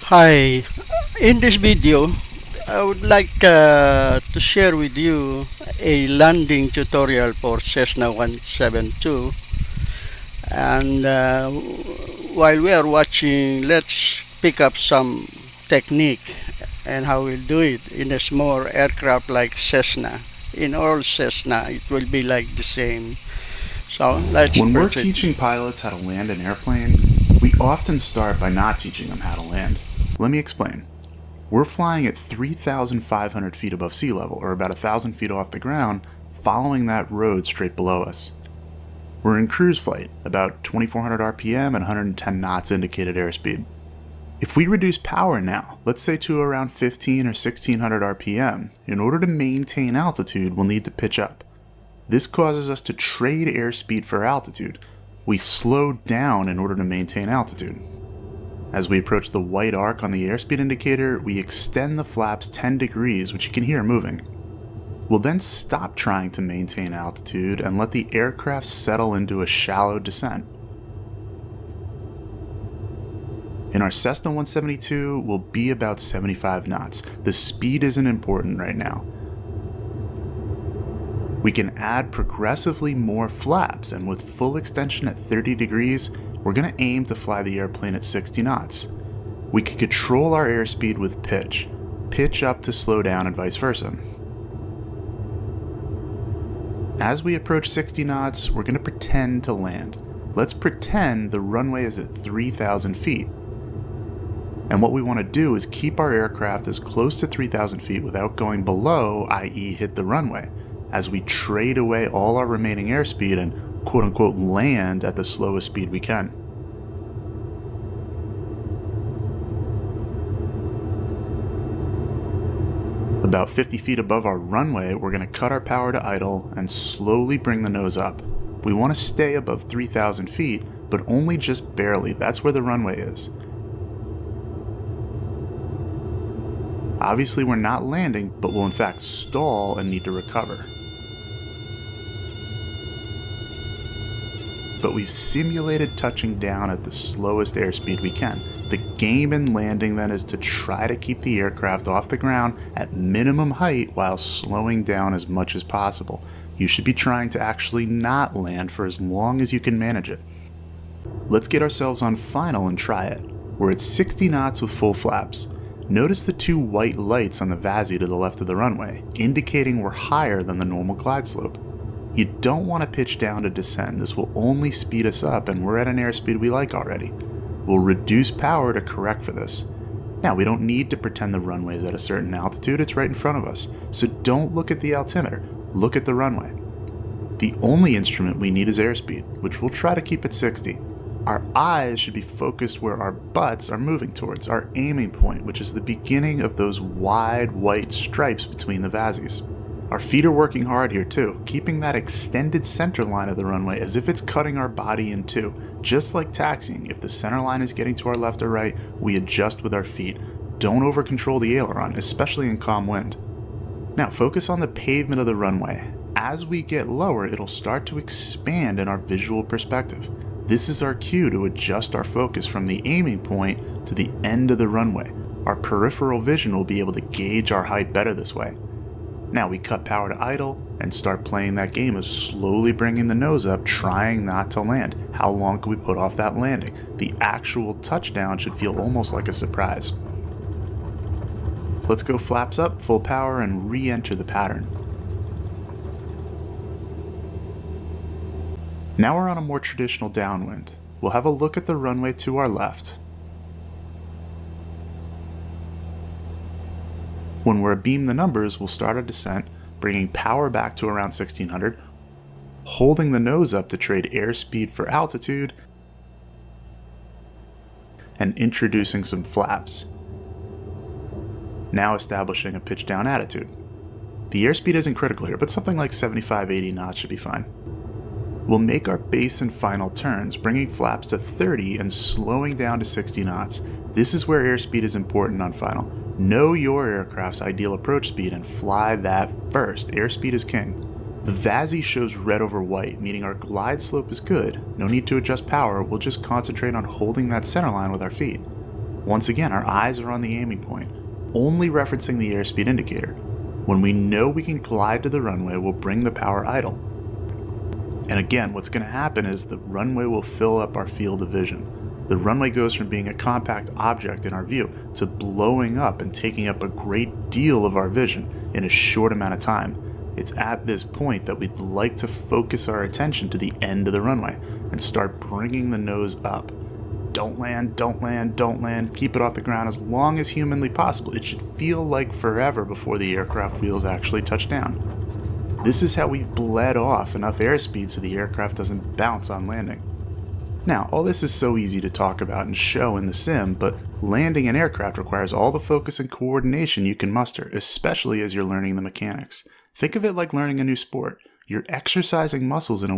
Hi, in this video, I would like to share with you a landing tutorial for Cessna 172. And while we are watching, let's pick up some technique and how we'll do it in a small aircraft like Cessna. In all Cessna, it will be like the same. So let's When we're proceed. teaching pilots how to land an airplane, we often start by not teaching them how to land. Let me explain. We're flying at 3,500 feet above sea level, or about 1,000 feet off the ground, following that road straight below us. We're in cruise flight, about 2,400 RPM and 110 knots indicated airspeed. If we reduce power now, let's say to around 15 or 1,600 RPM, in order to maintain altitude, we'll need to pitch up. This causes us to trade airspeed for altitude. We slow down in order to maintain altitude. As we approach the white arc on the airspeed indicator, we extend the flaps 10 degrees, which you can hear moving. We'll then stop trying to maintain altitude and let the aircraft settle into a shallow descent. In our Cessna 172, we'll be about 75 knots. The speed isn't important right now. We can add progressively more flaps, and with full extension at 30 degrees, we're going to aim to fly the airplane at 60 knots. We can control our airspeed with pitch up to slow down and vice versa. As we approach 60 knots, we're going to pretend to land. Let's pretend the runway is at 3,000 feet. And what we want to do is keep our aircraft as close to 3,000 feet without going below, i.e. hit the runway, as we trade away all our remaining airspeed and quote-unquote land at the slowest speed we can. About 50 feet above our runway, we're going to cut our power to idle and slowly bring the nose up. We want to stay above 3,000 feet, but only just barely. That's where the runway is. Obviously, we're not landing, but will in fact stall and need to recover. But we've simulated touching down at the slowest airspeed we can. The game in landing then is to try to keep the aircraft off the ground at minimum height while slowing down as much as possible. You should be trying to actually not land for as long as you can manage it. Let's get ourselves on final and try it. We're at 60 knots with full flaps. Notice the two white lights on the VASI to the left of the runway, indicating we're higher than the normal glide slope. You don't want to pitch down to descend. This will only speed us up, and we're at an airspeed we like already. We'll reduce power to correct for this. Now, we don't need to pretend the runway is at a certain altitude. It's right in front of us. So don't look at the altimeter. Look at the runway. The only instrument we need is airspeed, which we'll try to keep at 60. Our eyes should be focused where our butts are moving towards, our aiming point, which is the beginning of those wide white stripes between the VASIs. Our feet are working hard here too, keeping that extended center line of the runway as if it's cutting our body in two. Just like taxiing, if the center line is getting to our left or right, we adjust with our feet. Don't over control the aileron, especially in calm wind. Now focus on the pavement of the runway. As we get lower, it'll start to expand in our visual perspective. This is our cue to adjust our focus from the aiming point to the end of the runway. Our peripheral vision will be able to gauge our height better this way. Now we cut power to idle and start playing that game of slowly bringing the nose up, trying not to land. How long can we put off that landing? The actual touchdown should feel almost like a surprise. Let's go flaps up, full power, and re-enter the pattern. Now we're on a more traditional downwind. We'll have a look at the runway to our left. When we're abeam the numbers, we'll start our descent, bringing power back to around 1600, holding the nose up to trade airspeed for altitude, and introducing some flaps. Now establishing a pitch down attitude. The airspeed isn't critical here, but something like 75-80 knots should be fine. We'll make our base and final turns, bringing flaps to 30 and slowing down to 60 knots. This is where airspeed is important on final. Know your aircraft's ideal approach speed and fly that first. Airspeed is king. The VASI shows red over white, meaning our glide slope is good. No need to adjust power, we'll just concentrate on holding that center line with our feet. Once again, our eyes are on the aiming point, only referencing the airspeed indicator. When we know we can glide to the runway, we'll bring the power idle. And again, what's going to happen is the runway will fill up our field of vision. The runway goes from being a compact object in our view to blowing up and taking up a great deal of our vision in a short amount of time. It's at this point that we'd like to focus our attention to the end of the runway and start bringing the nose up. Don't land, don't land, don't land. Keep it off the ground as long as humanly possible. It should feel like forever before the aircraft wheels actually touch down. This is how we've bled off enough airspeed so the aircraft doesn't bounce on landing. Now, all this is so easy to talk about and show in the sim, but landing an aircraft requires all the focus and coordination you can muster, especially as you're learning the mechanics. Think of it like learning a new sport. You're exercising muscles in a